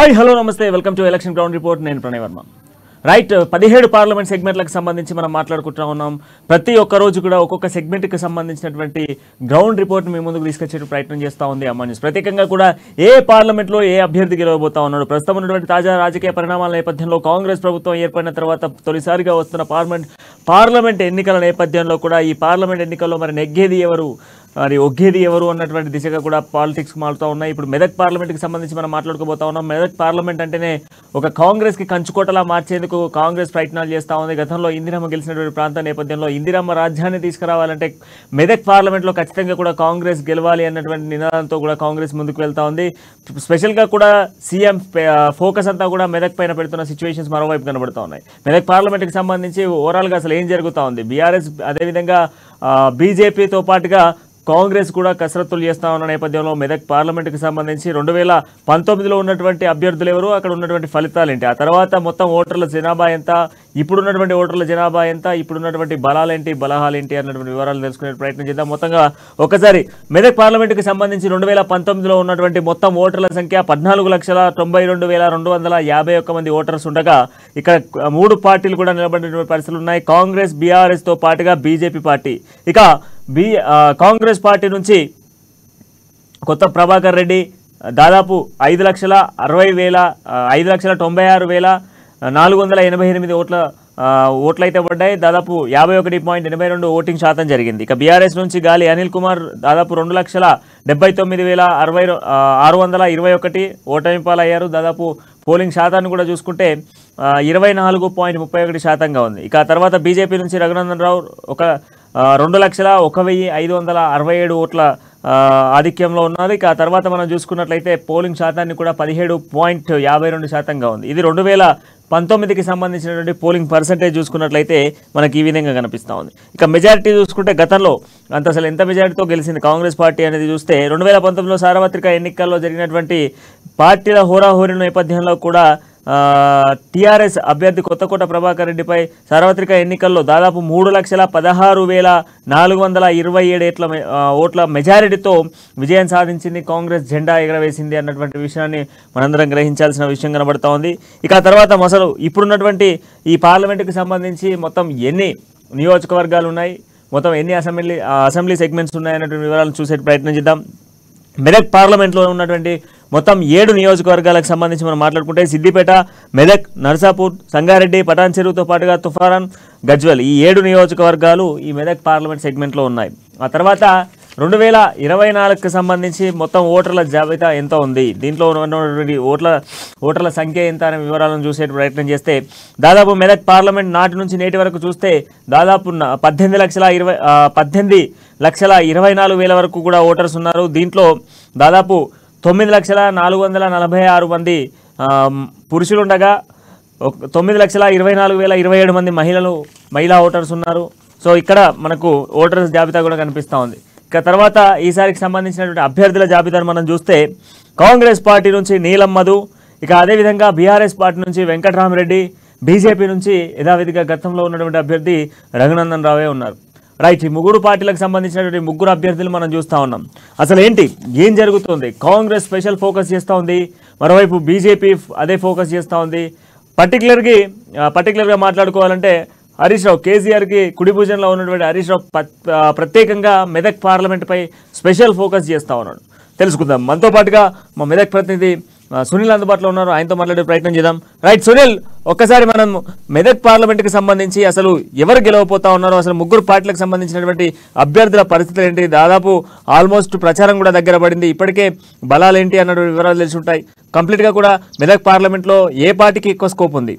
Hi hello నమస్తే welcome to election ground report. నేను Pranay Varma. Right, 17 parliament సెగ్మెంట్లకు సంబంధించి మనం మాట్లాడుకుంటూ ఉన్నాం. ప్రతి ఒక్క రోజు కూడా ఒక్కొక్క సెగ్మెంట్కి సంబంధించినటువంటి గ్రౌండ్ రిపోర్ట్ మీ ముందుకు తీసుకొచ్చే ప్రయత్నం చేస్తూ ఉంది అమ్మా న్యూస్. ప్రత్యేకంగా కూడా ఏ పార్లమెంట్లో ఏ అభ్యర్థి గెలవబోతా ఉన్నాడు, ప్రస్తుతం ఉన్నటువంటి తాజా రాజకీయ పరిణామాల నేపథ్యంలో కాంగ్రెస్ ప్రభుత్వం ఏర్పడిన తర్వాత తొలిసారిగా వస్తున్న పార్లమెంట్ ఎన్నికల నేపథ్యంలో కూడా ఈ పార్లమెంట్ ఎన్నికల్లో మరి నెగ్గేది ఎవరు, మరి ఒగ్గేది ఎవరు అన్నటువంటి దిశగా కూడా పాలిటిక్స్ మారుతూ ఉన్నాయి. ఇప్పుడు మెదక్ పార్లమెంట్కి సంబంధించి మనం మాట్లాడుకోబోతా ఉన్నాం. మెదక్ పార్లమెంట్ అంటేనే ఒక కాంగ్రెస్కి కంచుకోటలా మార్చేందుకు కాంగ్రెస్ ప్రయత్నాలు చేస్తూ ఉంది. గతంలో ఇందిరమ్మ గెలిచినటువంటి ప్రాంత నేపథ్యంలో ఇందిరమ్మ రాజ్యాన్ని తీసుకురావాలంటే మెదక్ పార్లమెంట్లో ఖచ్చితంగా కూడా కాంగ్రెస్ గెలవాలి అన్నటువంటి నినాదంతో కూడా కాంగ్రెస్ ముందుకు వెళ్తా ఉంది. స్పెషల్గా కూడా సీఎం ఫోకస్ అంతా కూడా మెదక్ పైన పెడుతున్న సిచ్యువేషన్స్ మరోవైపు కనబడుతూ ఉన్నాయి. మెదక్ పార్లమెంట్కి సంబంధించి ఓవరాల్గా అసలు ఏం జరుగుతూ ఉంది, బీఆర్ఎస్ అదేవిధంగా బీజేపీతో పాటుగా కాంగ్రెస్ కూడా కసరత్తులు చేస్తా ఉన్న నేపథ్యంలో మెదక్ పార్లమెంట్కి సంబంధించి 2019లో ఉన్నటువంటి అభ్యర్థులు ఎవరు, అక్కడ ఉన్నటువంటి ఫలితాలు ఏంటి, ఆ తర్వాత మొత్తం ఓటర్ల జనాభా ఎంత, ఇప్పుడున్నటువంటి ఓటర్ల జనాభా ఎంత, ఇప్పుడున్నటువంటి బలాలేంటి బలహాలేంటి అన్నటువంటి వివరాలు తెలుసుకునే ప్రయత్నం చేద్దాం. మొత్తంగా ఒకసారి మెదక్ పార్లమెంట్కి సంబంధించి 2019లో ఉన్నటువంటి మొత్తం ఓటర్ల సంఖ్య 14,92,251 మంది ఓటర్స్ ఉండగా ఇక్కడ 3 పార్టీలు కూడా నిలబడినటువంటి పరిస్థితులు ఉన్నాయి. కాంగ్రెస్, బీఆర్ఎస్తో పాటుగా బీజేపీ పార్టీ. ఇక కాంగ్రెస్ పార్టీ నుంచి కొత్త ప్రభాకర్ రెడ్డి దాదాపు 5,96,488 ఓట్లయితే పడ్డాయి. దాదాపు 51.82 ఓటింగ్ శాతం జరిగింది. ఇక బీఆర్ఎస్ నుంచి గాలి అనిల్ కుమార్ దాదాపు 2,79,621 ఓటమి పాలయ్యారు. దాదాపు పోలింగ్ శాతాన్ని కూడా చూసుకుంటే 24.31% ఉంది. ఇక తర్వాత బీజేపీ నుంచి రఘునందన్ రావు 2,01,567 ఓట్ల ఆధిక్యంలో ఉన్నారు. ఇక తర్వాత మనం చూసుకున్నట్లయితే పోలింగ్ శాతాన్ని కూడా 17.52% ఉంది. ఇది 2019కి సంబంధించినటువంటి పోలింగ్ పర్సంటేజ్ చూసుకున్నట్లయితే మనకి ఈ విధంగా కనిపిస్తూ ఉంది. ఇక మెజారిటీ చూసుకుంటే గతంలో అసలు ఎంత మెజారిటీతో గెలిచింది కాంగ్రెస్ పార్టీ అనేది చూస్తే 2019లో సార్వత్రిక ఎన్నికల్లో జరిగినటువంటి పార్టీల హోరాహోరీ నేపథ్యంలో కూడా టీఆర్ఎస్ అభ్యర్థి కొత్తకోట ప్రభాకర్ రెడ్డిపై సార్వత్రిక ఎన్నికల్లో దాదాపు 3,16,427 ఓట్ల మెజారిటీతో విజయం సాధించింది. కాంగ్రెస్ జెండా ఎగరవేసింది అన్నటువంటి విషయాన్ని మనందరం గ్రహించాల్సిన విషయం కనబడతా ఉంది. ఇక తర్వాత అసలు ఇప్పుడున్నటువంటి ఈ పార్లమెంటుకి సంబంధించి మొత్తం ఎన్ని నియోజకవర్గాలు ఉన్నాయి, మొత్తం ఎన్ని అసెంబ్లీ సెగ్మెంట్స్ ఉన్నాయన్నటువంటి వివరాలను చూసే ప్రయత్నం చేద్దాం. మెదక్ పార్లమెంట్లో ఉన్నటువంటి మొత్తం 7 నియోజకవర్గాలకు సంబంధించి మనం మాట్లాడుకుంటే సిద్దిపేట, మెదక్, నర్సాపూర్, సంగారెడ్డి, పటాన్ చెరువుతో పాటుగా తుఫారాన్, గజ్వెల్ ఈ 7 నియోజకవర్గాలు ఈ మెదక్ పార్లమెంట్ సెగ్మెంట్లో ఉన్నాయి. ఆ తర్వాత 2024కి సంబంధించి మొత్తం ఓటర్ల జాబితా ఎంత ఉంది, దీంట్లో ఉన్నటువంటి ఓటర్ల సంఖ్య ఎంత అనే వివరాలను చూసే ప్రయత్నం చేస్తే దాదాపు మెదక్ పార్లమెంట్ నాటి నుంచి నేటి వరకు చూస్తే దాదాపు 18,24,000 వరకు కూడా ఓటర్స్ ఉన్నారు. దీంట్లో దాదాపు 9,04,46 మంది పురుషులు ఉండగా 9,24,027 మంది మహిళా ఓటర్స్ ఉన్నారు. సో ఇక్కడ మనకు ఓటర్స్ జాబితా కూడా కనిపిస్తూ ఉంది. ఇక తర్వాత ఈసారికి సంబంధించినటువంటి అభ్యర్థుల జాబితాను మనం చూస్తే కాంగ్రెస్ పార్టీ నుంచి నీలం మధు, ఇక అదేవిధంగా బీఆర్ఎస్ పార్టీ నుంచి వెంకట్రామరెడ్డి, బీజేపీ నుంచి యథావిధిగా గతంలో ఉన్నటువంటి అభ్యర్థి రఘునందన్ రావే ఉన్నారు. రైట్, ఈ 3 పార్టీలకు సంబంధించినటువంటి 3 అభ్యర్థులు మనం చూస్తూ ఉన్నాం. అసలు ఏంటి, ఏం జరుగుతుంది? కాంగ్రెస్ స్పెషల్ ఫోకస్ చేస్తూ ఉంది, మరోవైపు బీజేపీ అదే ఫోకస్ చేస్తూ ఉంది. పర్టికులర్గా మాట్లాడుకోవాలంటే హరీష్ రావు, కేసీఆర్కి కుడి భుజంలో ఉన్నటువంటి హరీష్ రావు ప్రత్యేకంగా మెదక్ పార్లమెంట్పై స్పెషల్ ఫోకస్ చేస్తూ ఉన్నాడు. తెలుసుకుందాం. మనతో పాటుగా మా మెదక్ ప్రతినిధి సునీల్ అందుబాటులో ఉన్నారు, ఆయనతో మాట్లాడే ప్రయత్నం చేద్దాం. రైట్ సునీల్, ఒక్కసారి మనం మెదక్ పార్లమెంట్కి సంబంధించి అసలు ఎవరు గెలవబోతా ఉన్నారు, అసలు 3 పార్టీలకు సంబంధించినటువంటి అభ్యర్థుల పరిస్థితులు ఏంటి, దాదాపు ఆల్మోస్ట్ ప్రచారం కూడా దగ్గర పడింది, ఇప్పటికే బలాలేంటి అన్నటువంటి వివరాలు తెలిసి ఉంటాయి. కంప్లీట్గా కూడా మెదక్ పార్లమెంట్లో ఏ పార్టీకి ఎక్కువ స్కోప్ ఉంది?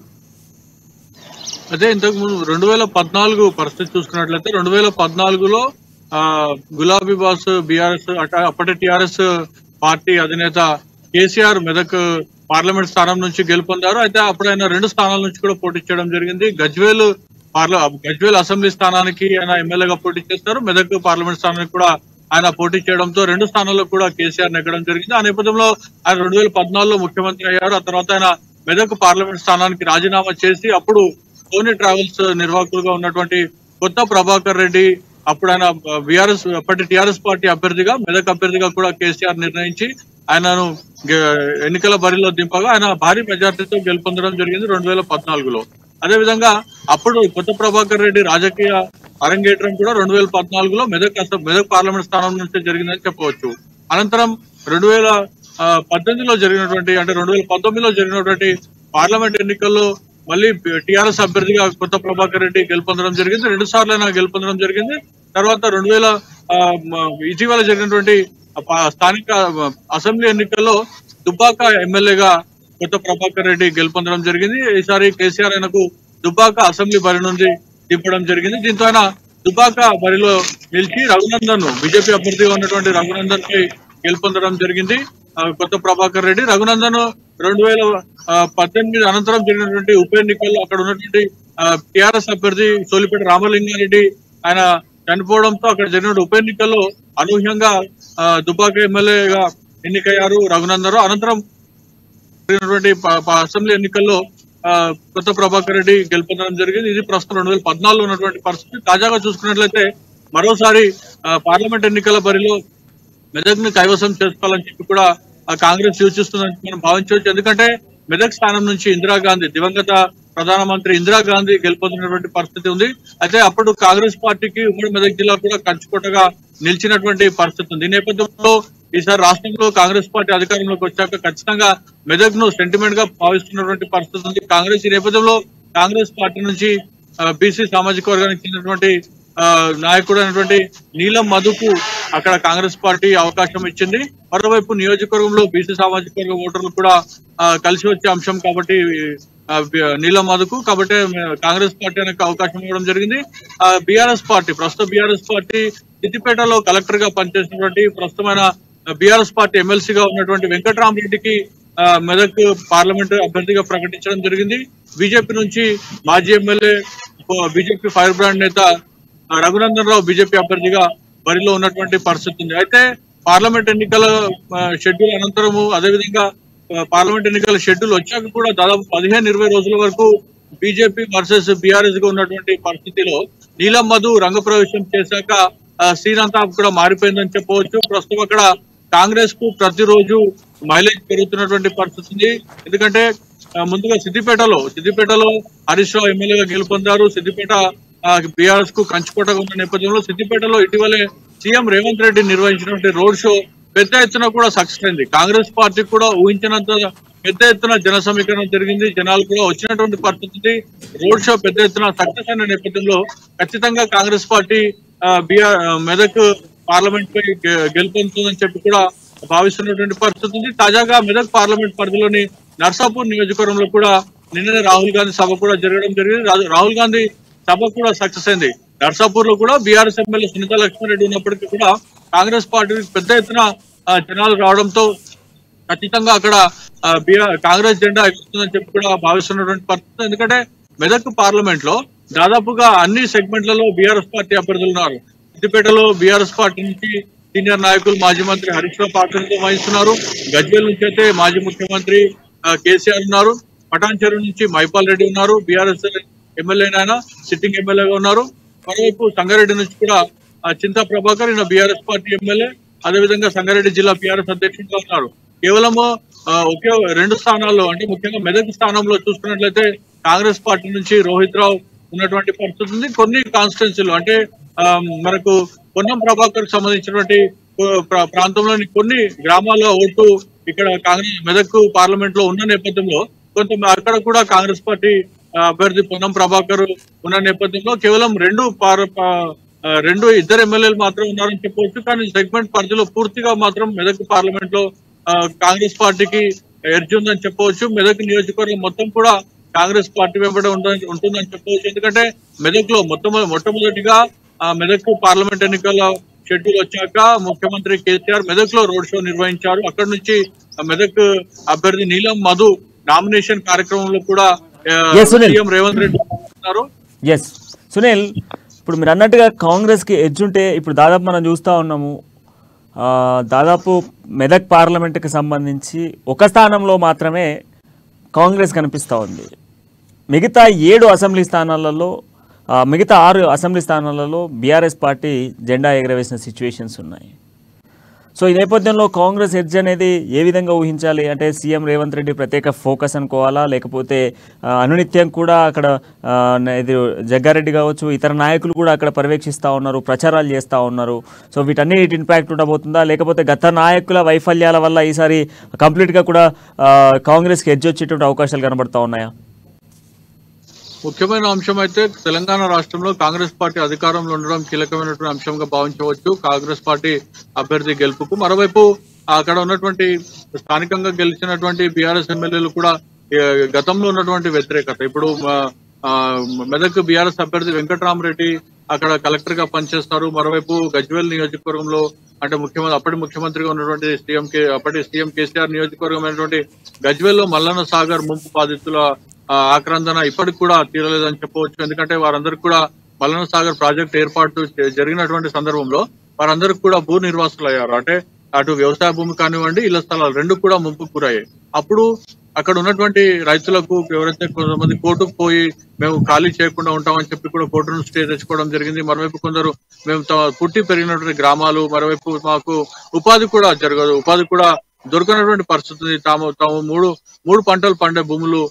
అదే ఇంతకు ముందు 2014 పరిస్థితి చూసుకున్నట్లయితే 2014లో గులాబీ బాస్ బీఆర్ఎస్ అప్పటి టీఆర్ఎస్ పార్టీ అధినేత కేసీఆర్ మెదక్ పార్లమెంట్ స్థానం నుంచి గెలుపొందారు. అయితే అప్పుడు ఆయన 2 స్థానాల నుంచి కూడా పోటీ చేయడం జరిగింది. గజ్వేల్ అసెంబ్లీ స్థానానికి ఆయన ఎమ్మెల్యేగా పోటీ చేస్తారు, మెదక్ పార్లమెంట్ స్థానానికి కూడా ఆయన పోటీ చేయడంతో 2 స్థానాల్లో కూడా కేసీఆర్ నెగ్గడం జరిగింది. ఆ నేపథ్యంలో ఆయన 2014లో ముఖ్యమంత్రి అయ్యారు. ఆ తర్వాత ఆయన మెదక్ పార్లమెంట్ స్థానానికి రాజీనామా చేసి అప్పుడు సోనీ ట్రావెల్స్ నిర్వాహకులుగా ఉన్నటువంటి కొత్త ప్రభాకర్ రెడ్డి అప్పుడు ఆయన అప్పటి టీఆర్ఎస్ పార్టీ అభ్యర్థిగా మెదక్ అభ్యర్థిగా కూడా కేసీఆర్ నిర్ణయించి ఆయనను ఎన్నికల బరిలో దింపగా ఆయన భారీ మెజార్టీతో గెలుపొందడం జరిగింది 2014లో. అదేవిధంగా అప్పుడు కొత్త ప్రభాకర్ రెడ్డి రాజకీయ అరంగేట్రం కూడా 2014లో మెదక్ పార్లమెంట్ స్థానం నుంచి జరిగిందని చెప్పవచ్చు. అనంతరం 2018లో జరిగినటువంటి అంటే 2019లో జరిగినటువంటి పార్లమెంట్ ఎన్నికల్లో మళ్ళీ టిఆర్ఎస్ అభ్యర్థిగా కొత్త ప్రభాకర్ రెడ్డి గెలుపొందడం జరిగింది. 2 సార్లు ఆయన గెలుపొందడం జరిగింది. తర్వాత ఇటీవల జరిగినటువంటి స్థానిక అసెంబ్లీ ఎన్నికల్లో దుబ్బాక ఎమ్మెల్యేగా కొత్త ప్రభాకర్ రెడ్డి గెలుపొందడం జరిగింది. ఈసారి కేసీఆర్ ఆయనకు దుబ్బాక అసెంబ్లీ బరి నుండి దింపడం జరిగింది. దీంతో ఆయన దుబ్బాక బరిలో నిలిచి రఘునందన్ బీజేపీ అభ్యర్థిగా ఉన్నటువంటి రఘునందన్ పై గెలుపొందడం జరిగింది. కొత్త ప్రభాకర్ రెడ్డి రఘునందన్ 2018 అనంతరం జరిగినటువంటి ఉప ఎన్నికల్లో అక్కడ ఉన్నటువంటి టిఆర్ఎస్ అభ్యర్థి సోలిపేట రామలింగారెడ్డి ఆయన చనిపోవడంతో అక్కడ జరిగిన ఉప ఎన్నికల్లో అనూహ్యంగా దుబ్బాక ఎమ్మెల్యేగా ఎన్నికయ్యారు రఘునందన్. అనంతరం జరిగినటువంటి అసెంబ్లీ ఎన్నికల్లో కొత్త ప్రభాకర్ రెడ్డి గెలుపొందడం జరిగింది. ఇది ప్రస్తుతం 2014లో ఉన్నటువంటి పరిస్థితి. తాజాగా చూసుకున్నట్లయితే మరోసారి పార్లమెంట్ ఎన్నికల బరిలో మెదక్ ని కైవసం చేసుకోవాలని చెప్పి కూడా కాంగ్రెస్ సూచిస్తుందని మనం భావించవచ్చు. ఎందుకంటే మెదక్ స్థానం నుంచి ఇందిరాగాంధీ దివంగత ప్రధానమంత్రి ఇందిరాగాంధీ గెలుపొందినటువంటి పరిస్థితి ఉంది. అయితే అప్పుడు కాంగ్రెస్ పార్టీకి ఉమ్మడి మెదక్ జిల్లా కూడా కంచుకోటగా నిలిచినటువంటి పరిస్థితి ఉంది. ఈ నేపథ్యంలో ఈసారి రాష్ట్రంలో కాంగ్రెస్ పార్టీ అధికారంలోకి వచ్చాక ఖచ్చితంగా మెదక్ ను సెంటిమెంట్ గా భావిస్తున్నటువంటి పరిస్థితి ఉంది కాంగ్రెస్. ఈ నేపథ్యంలో కాంగ్రెస్ పార్టీ నుంచి బీసీ సామాజిక వర్గానికి చెందినటువంటి నాయకుడు అయినటువంటి నీలం మధుకు అక్కడ కాంగ్రెస్ పార్టీ అవకాశం ఇచ్చింది. మరోవైపు నియోజకవర్గంలో బీసీ సామాజిక వర్గ ఓటర్లు కూడా కలిసి వచ్చే అంశం కాబట్టి నీలం మధుకు కాబట్టి కాంగ్రెస్ పార్టీ అనేది అవకాశం ఇవ్వడం జరిగింది. ప్రస్తుత బీఆర్ఎస్ పార్టీ సిద్దిపేటలో కలెక్టర్ గా పనిచేసినటువంటి ప్రస్తుతమైన బీఆర్ఎస్ పార్టీ ఎమ్మెల్సీగా ఉన్నటువంటి వెంకట్రామరెడ్డికి మెదక్ పార్లమెంట్ అభ్యర్థిగా ప్రకటించడం జరిగింది. బీజేపీ నుంచి మాజీ ఎమ్మెల్యే బీజేపీ ఫైర్ బ్రాండ్ నేత రఘునందన్ రావు బీజేపీ అభ్యర్థిగా బరిలో ఉన్నటువంటి పరిస్థితి ఉంది. అయితే పార్లమెంట్ ఎన్నికల షెడ్యూల్ అనంతరము అదేవిధంగా పార్లమెంట్ ఎన్నికల షెడ్యూల్ వచ్చాక కూడా దాదాపు 15-20 రోజుల వరకు బీజేపీ వర్సెస్ బీఆర్ఎస్ గా ఉన్నటువంటి పరిస్థితిలో నీలం మధు రంగప్రవేశం చేశాక సీన్ అంతా కూడా మారిపోయిందని చెప్పవచ్చు. ప్రస్తుతం అక్కడ కాంగ్రెస్ కు ప్రతిరోజు మైలేజ్ పెరుగుతున్నటువంటి పరిస్థితి ఉంది. ఎందుకంటే ముందుగా సిద్దిపేటలో హరీష్ రావు ఎమ్మెల్యేగా గెలుపొందారు. సిద్దిపేట బీఆర్ఎస్ కు కంచుకోటగా ఉన్న నేపథ్యంలో సిద్దిపేటలో ఇటీవలే సీఎం రేవంత్ రెడ్డి నిర్వహించినటువంటి రోడ్ షో పెద్ద ఎత్తున కూడా సక్సెస్ అయింది. కాంగ్రెస్ పార్టీ కూడా ఊహించినంత పెద్ద ఎత్తున జన సమీకరణ జరిగింది. జనాలు కూడా వచ్చినటువంటి పరిస్థితి. రోడ్ షో పెద్ద ఎత్తున సక్సెస్ అయిన నేపథ్యంలో ఖచ్చితంగా కాంగ్రెస్ పార్టీ మెదక్ పార్లమెంట్ పై గెలుపొందుతుందని చెప్పి కూడా భావిస్తున్నటువంటి పరిస్థితి ఉంది. తాజాగా మెదక్ పార్లమెంట్ పరిధిలోని నర్సాపూర్ నియోజకవర్గంలో కూడా నిన్ననే రాహుల్ గాంధీ సభ కూడా జరగడం జరిగింది. రాహుల్ గాంధీ సభ కూడా సక్సెస్ అయింది. నర్సాపూర్ లో కూడా బీఆర్ఎస్ ఎమ్మెల్యే సునీతా లక్ష్మారెడ్డి ఉన్నప్పటికీ కూడా కాంగ్రెస్ పార్టీ పెద్ద ఎత్తున జనాలు రావడంతో ఖచ్చితంగా అక్కడ కాంగ్రెస్ జెండా ఎక్కుతుందని చెప్పి కూడా భావిస్తున్నటువంటి పరిస్థితి. ఎందుకంటే మెదక్ పార్లమెంట్ లో దాదాపుగా అన్ని సెగ్మెంట్లలో బీఆర్ఎస్ పార్టీ అభ్యర్థులు ఉన్నారు. సిద్దిపేటలో బీఆర్ఎస్ పార్టీ నుంచి సీనియర్ నాయకులు మాజీ మంత్రి హరీష్ రావు ప్రాతినిధ్యం వహిస్తున్నారు. గజ్వేల్ నుంచి అయితే మాజీ ముఖ్యమంత్రి కేసీఆర్ ఉన్నారు. పటాన్ చెరువు నుంచి మైపాల్ రెడ్డి ఉన్నారు. బీఆర్ఎస్ ఎమ్మెల్యే ఆయన సిట్టింగ్ ఎమ్మెల్యేగా ఉన్నారు. మరోవైపు సంగారెడ్డి నుంచి కూడా చింతా ప్రభాకర్ ఈయన బీఆర్ఎస్ పార్టీ ఎమ్మెల్యే, అదేవిధంగా సంగారెడ్డి జిల్లా బీఆర్ఎస్ అధ్యక్షుడిగా ఉన్నారు. కేవలము ఒకే 2 స్థానాల్లో అంటే ముఖ్యంగా మెదక్ స్థానంలో చూసుకున్నట్లయితే కాంగ్రెస్ పార్టీ నుంచి రోహిత్ రావు ఉన్నటువంటి పరిస్థితి ఉంది. కొన్ని కాన్స్టిట్యున్సీలు అంటే మనకు పొన్నం ప్రభాకర్ సంబంధించినటువంటి ప్రాంతంలోని కొన్ని గ్రామాల ఓటు ఇక్కడ కాంగ్రెస్ మెదక్ పార్లమెంట్ లో ఉన్న నేపథ్యంలో కొంత అక్కడ కూడా కాంగ్రెస్ పార్టీ అభ్యర్థి పొన్నం ప్రభాకర్ ఉన్న నేపథ్యంలో కేవలం ఇద్దరు ఎమ్మెల్యేలు మాత్రం ఉన్నారని చెప్పవచ్చు. కానీ సెగ్మెంట్ పరిధిలో పూర్తిగా మాత్రం మెదక్ పార్లమెంట్ లో కాంగ్రెస్ పార్టీకి ఎడ్జ్ ఉందని చెప్పవచ్చు. మెదక్ నియోజకవర్గం మొత్తం కూడా కాంగ్రెస్ పార్టీ వెంబడి ఉంటుందని చెప్పవచ్చు. ఎందుకంటే మెదక్ లో మొట్టమొదటిగా మెదక్ పార్లమెంట్ ఎన్నికల షెడ్యూల్ వచ్చాక ముఖ్యమంత్రి కేసీఆర్ మెదక్ లో రోడ్ షో నిర్వహించారు. అక్కడి నుంచి మెదక్ అభ్యర్థి నీలం మధు నామినేషన్ కార్యక్రమంలో కూడా సీఎం రేవంత్ రెడ్డి ఉన్నారు. సునీల్, ఇప్పుడు మీరు అన్నట్టుగా కాంగ్రెస్ కి ఎడ్జ్ ఉంటే ఇప్పుడు దాదాపు మనం చూస్తూ ఉన్నాము, దాదాపు మెదక్ పార్లమెంట్కి సంబంధించి ఒక స్థానంలో మాత్రమే కాంగ్రెస్ కనిపిస్తూ ఉంది. మిగతా 7 అసెంబ్లీ స్థానాలలో మిగతా 6 అసెంబ్లీ స్థానాలలో బీఆర్ఎస్ పార్టీ జెండా ఎగరవేసిన సిచ్యువేషన్స్ ఉన్నాయి. సో ఈ నేపథ్యంలో కాంగ్రెస్ ఎడ్జ్ అనేది ఏ విధంగా ఊహించాలి? అంటే సీఎం రేవంత్ రెడ్డి ప్రత్యేక ఫోకస్ అనుకోవాలా, లేకపోతే అనునిత్యం కూడా అక్కడ ఇది జగ్గారెడ్డి కావచ్చు, ఇతర నాయకులు కూడా అక్కడ పర్యవేక్షిస్తూ ఉన్నారు, ప్రచారాలు చేస్తూ ఉన్నారు. సో వీటన్నిటి ఇంపాక్ట్ ఉండబోతుందా, లేకపోతే గత నాయకుల వైఫల్యాల వల్ల ఈసారి కంప్లీట్గా కూడా కాంగ్రెస్కి ఎడ్జ్ వచ్చేటువంటి అవకాశాలు కనబడతా ఉన్నాయా? ముఖ్యమైన అంశం అయితే తెలంగాణ రాష్ట్రంలో కాంగ్రెస్ పార్టీ అధికారంలో ఉండడం కీలకమైనటువంటి అంశంగా భావించవచ్చు. కాంగ్రెస్ పార్టీ అభ్యర్థి గెలుపుకు మరోవైపు అక్కడ ఉన్నటువంటి స్థానికంగా గెలిచినటువంటి బీఆర్ఎస్ ఎమ్మెల్యేలు కూడా గతంలో ఉన్నటువంటి వ్యతిరేకత ఇప్పుడు మెదక్ బీఆర్ఎస్ అభ్యర్థి వెంకట్రామరెడ్డి అక్కడ కలెక్టర్ గా పనిచేస్తారు. మరోవైపు గజ్వేల్ నియోజకవర్గంలో అంటే అప్పటి ముఖ్యమంత్రిగా ఉన్నటువంటి అప్పటి సీఎం కేసీఆర్ నియోజకవర్గమైనటువంటి గజ్వేల్లో మల్లన్న సాగర్ ముంపు బాధితుల ఆక్రందన ఇప్పటికి కూడా తీరలేదని చెప్పవచ్చు. ఎందుకంటే వారందరికీ కూడా మల్లన్న సాగర్ ప్రాజెక్ట్ ఏర్పాటు జరిగినటువంటి సందర్భంలో వారందరికీ కూడా భూ నిర్వాసులు అయ్యారు. అంటే అటు వ్యవసాయ భూమి కానివ్వండి, ఇళ్ల స్థలాలు రెండు కూడా ముంపు గురయ్యాయి. అప్పుడు అక్కడ ఉన్నటువంటి రైతులకు ఎవరైతే కొంతమంది కోర్టుకు పోయి మేము ఖాళీ చేయకుండా ఉంటామని చెప్పి కూడా కోర్టు నుంచి స్టే తెచ్చుకోవడం జరిగింది. మరోవైపు కొందరు మేము పుట్టి పెరిగినటువంటి గ్రామాలు, మరోవైపు మాకు ఉపాధి కూడా జరగదు, ఉపాధి కూడా దొరకనటువంటి పరిస్థితి, తాము మూడు పంటలు పండే భూములు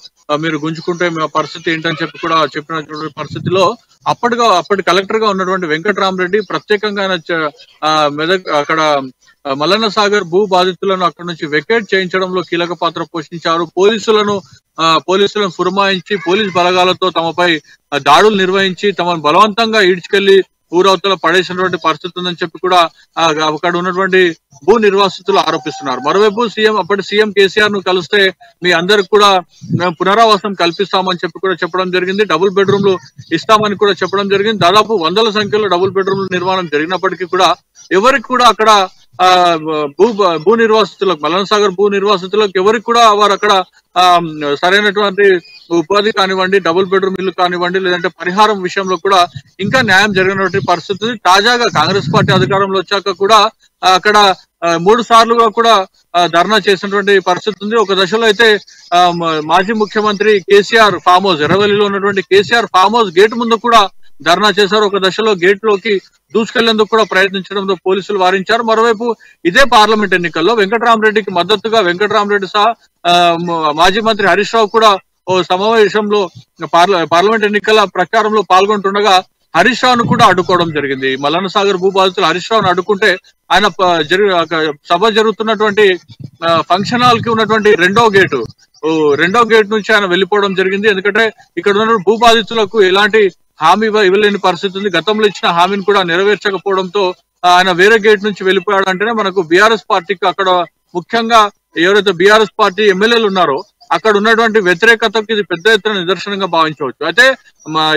మీరు గుంజుకుంటే మా పరిస్థితి ఏంటని చెప్పి కూడా చెప్పినటువంటి పరిస్థితిలో అప్పటి కలెక్టర్ గా ఉన్నటువంటి వెంకట్రామరెడ్డి ప్రత్యేకంగా మెదక్ అక్కడ మల్లన్న సాగర్ భూ బాధితులను అక్కడ నుంచి వెకేట్ చేయించడంలో కీలక పాత్ర పోషించారు. పోలీసులను పురమాయించి పోలీస్ బలగాలతో తమపై దాడులు నిర్వహించి తమను బలవంతంగా ఈడ్చుకెళ్లి ఊరవతల పడేసినటువంటి పరిస్థితి ఉందని చెప్పి కూడా అక్కడ ఉన్నటువంటి భూ నిర్వాసితులు ఆరోపిస్తున్నారు. మరోవైపు అప్పటి సీఎం కేసీఆర్ ను కలిస్తే మీ అందరికి కూడా మేము పునరావాసం కల్పిస్తామని చెప్పి కూడా చెప్పడం జరిగింది. డబుల్ బెడ్రూమ్లు ఇస్తామని కూడా చెప్పడం జరిగింది. దాదాపు వందల సంఖ్యలో డబుల్ బెడ్రూమ్ల నిర్మాణం జరిగినప్పటికీ కూడా ఎవరికి కూడా అక్కడ భూ నిర్వాసితులకు మల్లన్న సాగర్ భూ నిర్వాసితులకు ఎవరికి కూడా వారు అక్కడ సరైనటువంటి ఉపాధి కానివ్వండి, డబుల్ బెడ్రూమ్ ఇల్లు కానివ్వండి, లేదంటే పరిహారం విషయంలో కూడా ఇంకా న్యాయం జరిగినటువంటి పరిస్థితి. తాజాగా కాంగ్రెస్ పార్టీ అధికారంలో వచ్చాక కూడా అక్కడ 3 సార్లుగా కూడా ధర్నా చేసినటువంటి పరిస్థితి ఉంది. ఒక దశలో అయితే మాజీ ముఖ్యమంత్రి కేసీఆర్ ఫామ్ హౌస్ ఎర్రవల్లిలో ఉన్నటువంటి కేసీఆర్ ఫామ్ హౌస్ గేట్ ముందు కూడా ధర్నా చేశారు. ఒక దశలో గేట్ లోకి దూసుకెళ్లేందుకు కూడా ప్రయత్నించడంతో పోలీసులు వారించారు. మరోవైపు ఇదే పార్లమెంట్ ఎన్నికల్లో వెంకట్రామరెడ్డికి మద్దతుగా వెంకట్రామరెడ్డి సహా మాజీ మంత్రి హరీష్ రావు కూడా ఓ సమావేశంలో పార్లమెంట్ ఎన్నికల ప్రచారంలో పాల్గొంటుండగా హరీష్ రావును కూడా అడ్డుకోవడం జరిగింది. మల్లన్న సాగర్ భూ బాధితులు హరీష్ రావును అడ్డుకుంటే ఆయన సభ జరుగుతున్నటువంటి ఫంక్షన్ హాల్ కి ఉన్నటువంటి రెండో గేట్ నుంచి ఆయన వెళ్లిపోవడం జరిగింది. ఎందుకంటే ఇక్కడ ఉన్న భూ బాధితులకు ఎలాంటి హామీ ఇవ్వలేని పరిస్థితి ఉంది. గతంలో ఇచ్చిన హామీని కూడా నెరవేర్చకపోవడంతో ఆయన వేరే గేట్ నుంచి వెళ్ళిపోయాడు. అంటేనే మనకు బీఆర్ఎస్ పార్టీకి అక్కడ ముఖ్యంగా ఎవరైతే బీఆర్ఎస్ పార్టీ ఎమ్మెల్యేలు ఉన్నారో అక్కడ ఉన్నటువంటి వ్యతిరేకతకు ఇది పెద్ద ఎత్తున నిదర్శనంగా భావించవచ్చు. అయితే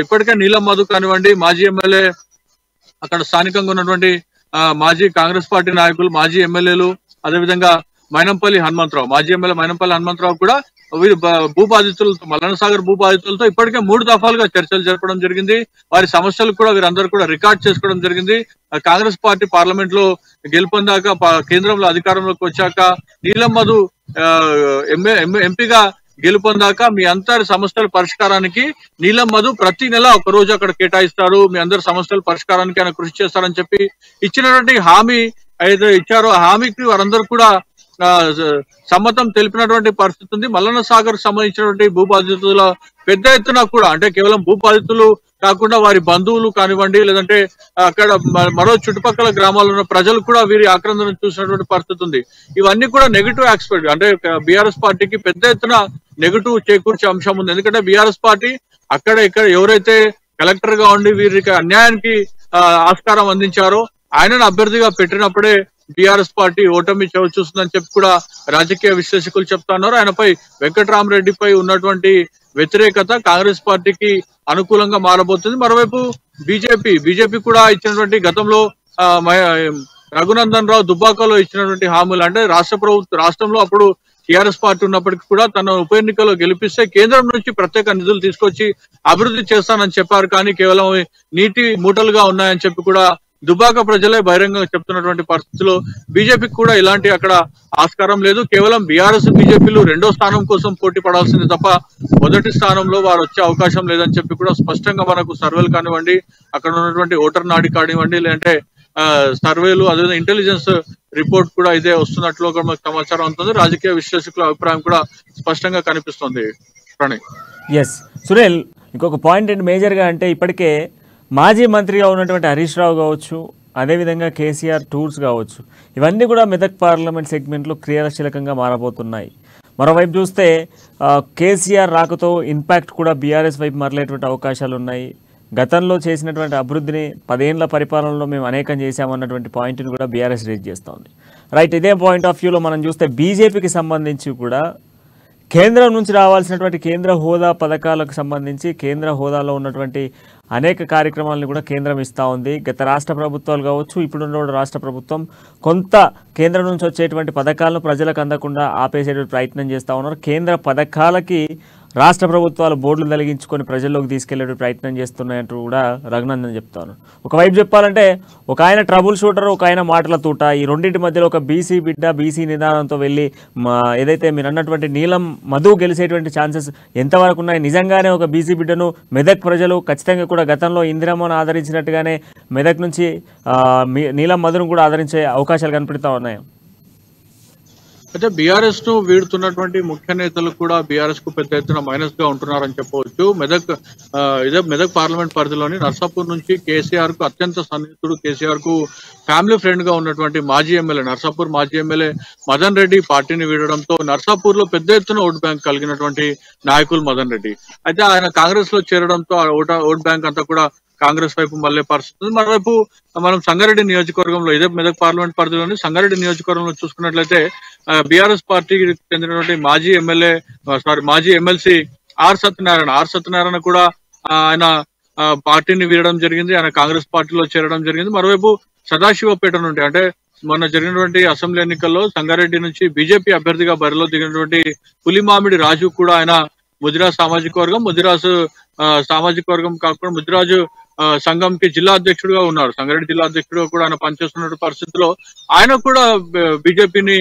ఇప్పటికే నీలం మధు కానివ్వండి, మాజీ ఎమ్మెల్యే అక్కడ స్థానికంగా ఉన్నటువంటి మాజీ కాంగ్రెస్ పార్టీ నాయకులు, మాజీ ఎమ్మెల్యేలు, అదేవిధంగా మైనంపల్లి హనుమంతరావు, మాజీ ఎమ్మెల్యే మైనంపల్లి హనుమంతరావు కూడా వీరు భూ బాధితులతో మల్లన్న సాగర్ భూ బాధితులతో ఇప్పటికే 3 దఫాలుగా చర్చలు జరపడం జరిగింది. వారి సమస్యలు కూడా వీరందరూ కూడా రికార్డ్ చేసుకోవడం జరిగింది. కాంగ్రెస్ పార్టీ పార్లమెంట్ లో గెలుపొందాక కేంద్రంలో అధికారంలోకి వచ్చాక నీలం మధు ఎంపీగా గెలుపొందాక మీ అందరి సమస్యల పరిష్కారానికి నీలం మధు ప్రతి నెల ఒక రోజు అక్కడ కేటాయిస్తారు, మీ అందరి సమస్యల పరిష్కారానికి ఆయన కృషి చేస్తారని చెప్పి ఇచ్చినటువంటి హామీ ఏదైతే ఇచ్చారో ఆ హామీకి వారందరూ కూడా సమ్మతం తెలిపినటువంటి పరిస్థితి ఉంది. మల్లన్న సాగర్ సంబంధించినటువంటి భూ బాధితుల పెద్ద ఎత్తున కూడా అంటే కేవలం భూ బాధితులు కాకుండా వారి బంధువులు కానివ్వండి, లేదంటే అక్కడ మరో చుట్టుపక్కల గ్రామాల్లో ఉన్న ప్రజలు కూడా వీరి ఆక్రందన చూసినటువంటి పరిస్థితి ఉంది. ఇవన్నీ కూడా నెగిటివ్ ఆస్పెక్ట్ అంటే బీఆర్ఎస్ పార్టీకి పెద్ద ఎత్తున నెగిటివ్ చేకూర్చే అంశం ఉంది. ఎందుకంటే బీఆర్ఎస్ పార్టీ అక్కడ ఇక్కడ ఎవరైతే కలెక్టర్ గా ఉండి వీరికి అన్యాయానికి ఆస్కారం అందించారో ఆయనను అభ్యర్థిగా పెట్టినప్పుడే బీఆర్ఎస్ పార్టీ ఓటమి చూస్తుందని చెప్పి కూడా రాజకీయ విశ్లేషకులు చెప్తున్నారు. ఆయనపై వెంకట్రామరెడ్డిపై ఉన్నటువంటి వ్యతిరేకత కాంగ్రెస్ పార్టీకి అనుకూలంగా మారబోతుంది. మరోవైపు బీజేపీ కూడా ఇచ్చినటువంటి గతంలో రఘునందన్ రావు దుబ్బాకలో ఇచ్చినటువంటి హామీలు అంటే రాష్ట్రంలో అప్పుడు టీఆర్ఎస్ పార్టీ ఉన్నప్పటికీ కూడా తన ఉప ఎన్నికల్లో గెలిపిస్తే కేంద్రం నుంచి ప్రత్యేక నిధులు తీసుకొచ్చి అభివృద్ధి చేస్తానని చెప్పారు. కానీ కేవలం నీటి మూటలుగా ఉన్నాయని చెప్పి కూడా దుబ్బాక ప్రజలే బహిరంగంగా చెప్తున్నటువంటి పరిస్థితిలో బీజేపీకి కూడా ఇలాంటి అక్కడ ఆస్కారం లేదు. కేవలం బీఆర్ఎస్ బీజేపీలు 2వ స్థానం కోసం పోటీ పడాల్సింది తప్ప మొదటి స్థానంలో వారు వచ్చే అవకాశం లేదని చెప్పి కూడా స్పష్టంగా మనకు సర్వేలు కానివ్వండి, అక్కడ ఉన్నటువంటి ఓటర్ నాడి కానివ్వండి, లేదంటే సర్వేలు అదేవిధంగా ఇంటెలిజెన్స్ రిపోర్ట్ కూడా ఇదే వస్తున్నట్లు కూడా మనకు సమాచారం ఉంటుంది. రాజకీయ విశ్లేషకుల అభిప్రాయం కూడా స్పష్టంగా కనిపిస్తుంది. ప్రణయ్. ఎస్ సునీల్, ఇంకొక పాయింట్ ఏంటి మేజర్గా అంటే ఇప్పటికే మాజీ మంత్రిగా ఉన్నటువంటి హరీష్ రావు కావచ్చు, అదేవిధంగా కేసీఆర్ టూర్స్ కావచ్చు, ఇవన్నీ కూడా మెదక్ పార్లమెంట్ సెగ్మెంట్లో క్రియాశీలకంగా మారబోతున్నాయి. మరోవైపు చూస్తే కేసీఆర్ రాకతో ఇంపాక్ట్ కూడా బీఆర్ఎస్ వైపు మరలేటువంటి అవకాశాలు ఉన్నాయి. గతంలో చేసినటువంటి అభివృద్ధిని 10 ఏళ్ల పరిపాలనలో మేము అనేకం చేశామన్నటువంటి పాయింట్ని కూడా బీఆర్ఎస్ రేజ్ చేస్తూ ఉంది. రైట్, ఇదే పాయింట్ ఆఫ్ వ్యూలో మనం చూస్తే బీజేపీకి సంబంధించి కూడా కేంద్రం నుంచి రావాల్సినటువంటి కేంద్ర హోదా పథకాలకు సంబంధించి కేంద్ర హోదాలో ఉన్నటువంటి అనేక కార్యక్రమాలను కూడా కేంద్రం ఇస్తూ ఉంది. గత రాష్ట్ర ప్రభుత్వాలు కావచ్చు, ఇప్పుడున్న రాష్ట్ర ప్రభుత్వం కొంత కేంద్రం నుంచి వచ్చేటువంటి పథకాలను ప్రజలకు అందకుండా ఆపేసేటువంటి ప్రయత్నం చేస్తూ ఉన్నారు. కేంద్ర పథకాలకి రాష్ట్ర ప్రభుత్వాలు బోర్డులు తొలగించుకొని ప్రజల్లోకి తీసుకెళ్లే ప్రయత్నం చేస్తున్నాయంటూ కూడా రఘునందన్ చెప్తాను. ఒకవైపు చెప్పాలంటే ఒక ఆయన ట్రబుల్ షూటర్, ఒక ఆయన మాటల తూట, ఈ రెండింటి మధ్యలో ఒక బీసీ బిడ్డ బీసీ నిదానంతో వెళ్ళి ఏదైతే మీరు అన్నటువంటి నీలం మధు గెలిచేటువంటి ఛాన్సెస్ ఎంతవరకు ఉన్నాయి? నిజంగానే ఒక బీసీ బిడ్డను మెదక్ ప్రజలు ఖచ్చితంగా కూడా గతంలో ఇందిరమ్మను ఆదరించినట్టుగానే మెదక్ నుంచి నీలం మధును కూడా ఆదరించే అవకాశాలు కనపడుతూ ఉన్నాయి. అయితే బీఆర్ఎస్ ను వీడుతున్నటువంటి ముఖ్య నేతలు కూడా బీఆర్ఎస్ కు పెద్ద ఎత్తున మైనస్ గా ఉంటున్నారని చెప్పవచ్చు. మెదక్ పార్లమెంట్ పరిధిలోని నర్సాపూర్ నుంచి కేసీఆర్ కు అత్యంత సన్నిహితుడు, కేసీఆర్ కు ఫ్యామిలీ ఫ్రెండ్ గా ఉన్నటువంటి మాజీ ఎమ్మెల్యే, నర్సాపూర్ మాజీ ఎమ్మెల్యే మదన్ రెడ్డి పార్టీని వీడడంతో నర్సాపూర్ లో పెద్ద ఎత్తున ఓట్ బ్యాంక్ కలిగినటువంటి నాయకులు మదన్ రెడ్డి. అయితే ఆయన కాంగ్రెస్ లో చేరడంతో ఓట్ బ్యాంక్ అంతా కూడా కాంగ్రెస్ వైపు మళ్ళీ పరిస్థితి. మరోవైపు మనం సంగారెడ్డి నియోజకవర్గంలో, ఇదే మెదక్ పార్లమెంట్ పరిధిలోని సంగారెడ్డి నియోజకవర్గంలో చూసుకున్నట్లయితే బీఆర్ఎస్ పార్టీకి చెందినటువంటి మాజీ ఎమ్మెల్సీ ఆర్ సత్యనారాయణ కూడా ఆయన పార్టీని వీడడం జరిగింది. ఆయన కాంగ్రెస్ పార్టీలో చేరడం జరిగింది. మరోవైపు సదాశివపేట నుండి, అంటే మొన్న జరిగినటువంటి అసెంబ్లీ ఎన్నికల్లో సంగారెడ్డి నుంచి బీజేపీ అభ్యర్థిగా బరిలో దిగినటువంటి పులిమామిడి రాజు కూడా ఆయన ముదిరాజ్ సామాజిక వర్గం కాకుండా ముదిరాజు సంఘంకి జిల్లా అధ్యక్షుడిగా ఉన్నారు. సంగారెడ్డి జిల్లా అధ్యక్షుడిగా కూడా ఆయన పనిచేస్తున్న పరిస్థితిలో ఆయన కూడా బీజేపీని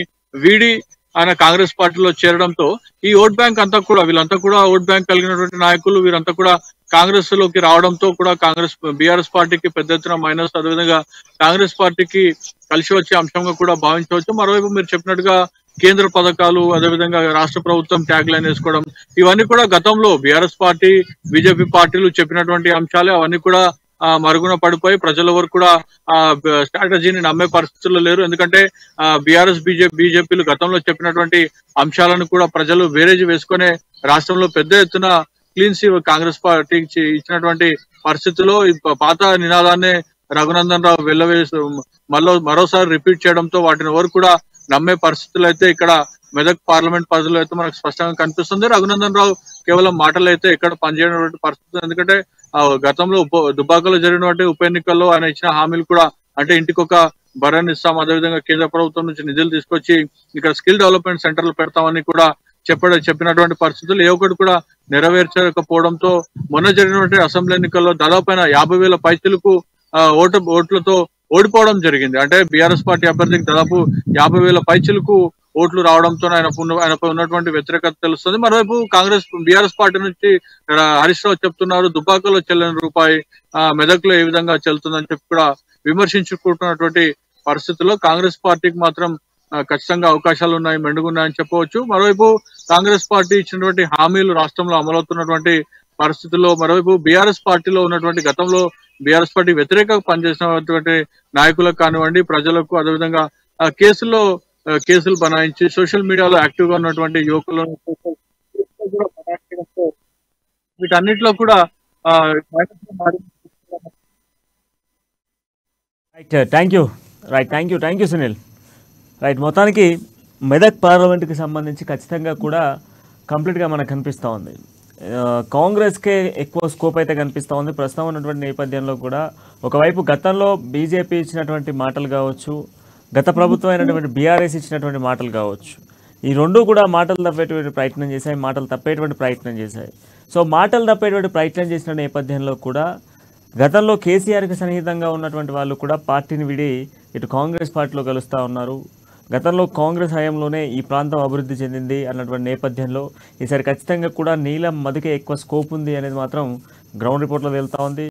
వీడి ఆయన కాంగ్రెస్ పార్టీలో చేరడంతో ఈ ఓట్ బ్యాంక్ అంతా కూడా, వీళ్ళంతా కూడా ఓట్ బ్యాంక్ కలిగినటువంటి నాయకులు, వీరంతా కూడా కాంగ్రెస్ లోకి రావడంతో కూడా బీఆర్ఎస్ పార్టీకి పెద్ద ఎత్తున మైనస్, అదేవిధంగా కాంగ్రెస్ పార్టీకి కలిసి వచ్చే అంశంగా కూడా భావించవచ్చు. మరోవైపు మీరు చెప్పినట్టుగా కేంద్ర పథకాలు, అదేవిధంగా రాష్ట్ర ప్రభుత్వం ట్యాగ్ లైన్ వేసుకోవడం, ఇవన్నీ కూడా గతంలో బీఆర్ఎస్ పార్టీ బీజేపీ పార్టీలు చెప్పినటువంటి అంశాలే. అవన్నీ కూడా మరుగున పడిపోయి ప్రజల వరకు కూడా స్ట్రాటజీని నమ్మే పరిస్థితుల్లో లేరు. ఎందుకంటే బీఆర్ఎస్ బీజేపీలు గతంలో చెప్పినటువంటి అంశాలను కూడా ప్రజలు వేరేజ్ వేసుకునే రాష్ట్రంలో పెద్ద ఎత్తున క్లీన్ సీవ్ కాంగ్రెస్ పార్టీకి ఇచ్చినటువంటి పరిస్థితుల్లో పాత నినాదాన్ని రఘునందన్ రావు మరోసారి రిపీట్ చేయడంతో వాటిని ఎవరు కూడా నమ్మే పరిస్థితులు అయితే ఇక్కడ మెదక్ పార్లమెంట్ పరిధిలో అయితే మనకు స్పష్టంగా కనిపిస్తుంది. రఘునందన్ రావు కేవలం మాటలు అయితే ఎక్కడ పనిచేయనటువంటి పరిస్థితి. ఎందుకంటే గతంలో దుబ్బాకలో జరిగినటువంటి ఉప ఎన్నికల్లో ఆయన ఇచ్చిన హామీలు కూడా, అంటే ఇంటికి ఒక బర్రెని ఇస్తాం, అదేవిధంగా కేంద్ర ప్రభుత్వం నుంచి నిధులు తీసుకొచ్చి ఇక్కడ స్కిల్ డెవలప్మెంట్ సెంటర్లు పెడతామని కూడా చెప్పినటువంటి పరిస్థితులు ఏ ఒక్కటి కూడా నెరవేర్చకపోవడంతో మొన్న జరిగినటువంటి అసెంబ్లీ ఎన్నికల్లో దాదాపు 50,000 పైసలకు ఓట్లతో ఓడిపోవడం జరిగింది. అంటే బీఆర్ఎస్ పార్టీ అభ్యర్థికి దాదాపు 50,000 పైచలకు ఓట్లు రావడంతో ఆయనపై ఉన్నటువంటి వ్యతిరేకత తెలుస్తుంది. మరోవైపు బీఆర్ఎస్ పార్టీ నుంచి హరీష్ రావు చెప్తున్నారు దుబ్బాకలో చెల్లని రూపాయి మెదక్ లో ఏ విధంగా చెల్లుతుందని చెప్పి కూడా విమర్శించుకుంటున్నటువంటి పరిస్థితుల్లో కాంగ్రెస్ పార్టీకి మాత్రం ఖచ్చితంగా అవకాశాలు ఉన్నాయి, మెండుగున్నాయని చెప్పవచ్చు. మరోవైపు కాంగ్రెస్ పార్టీ ఇచ్చినటువంటి హామీలు రాష్ట్రంలో అమలవుతున్నటువంటి పరిస్థితుల్లో, మరోవైపు బీఆర్ఎస్ పార్టీలో ఉన్నటువంటి గతంలో బీఆర్ఎస్ పార్టీ వ్యతిరేకంగా పనిచేసినటువంటి నాయకులకు కానివ్వండి, ప్రజలకు, అదేవిధంగా కేసులు బనాయించి సోషల్ మీడియాలో యాక్టివ్ గా ఉన్నటువంటి యువకులను వీటన్నిటిలో కూడా థ్యాంక్ యూ సునీల్. రైట్, మొత్తానికి మెదక్ పార్లమెంట్కి సంబంధించి ఖచ్చితంగా కూడా కంప్లీట్గా మనకు కనిపిస్తూ ఉంది. కాంగ్రెస్కే ఎక్కువ స్కోప్ అయితే కనిపిస్తూ ఉంది ప్రస్తుతం ఉన్నటువంటి నేపథ్యంలో కూడా. ఒకవైపు గతంలో బీజేపీ ఇచ్చినటువంటి మాటలు కావచ్చు, గత ప్రభుత్వం అయినటువంటి బీఆర్ఎస్ ఇచ్చినటువంటి మాటలు కావచ్చు, ఈ రెండూ కూడా మాటలు తప్పేటువంటి ప్రయత్నం చేశాయి. సో మాటలు తప్పేటువంటి ప్రయత్నం చేసిన నేపథ్యంలో కూడా గతంలో కేసీఆర్కి సన్నిహితంగా ఉన్నటువంటి వాళ్ళు కూడా పార్టీని విడి ఇటు కాంగ్రెస్ పార్టీలో కలుస్తూ ఉన్నారు. గతంలో కాంగ్రెస్ హయాంలోనే ఈ ప్రాంతం అభివృద్ధి చెందింది అన్నటువంటి నేపథ్యంలో ఈసారి ఖచ్చితంగా కూడా నీలం మధుకే ఎక్కువ స్కోప్ ఉంది అనేది మాత్రం గ్రౌండ్ రిపోర్ట్లో తేలుతా ఉంది.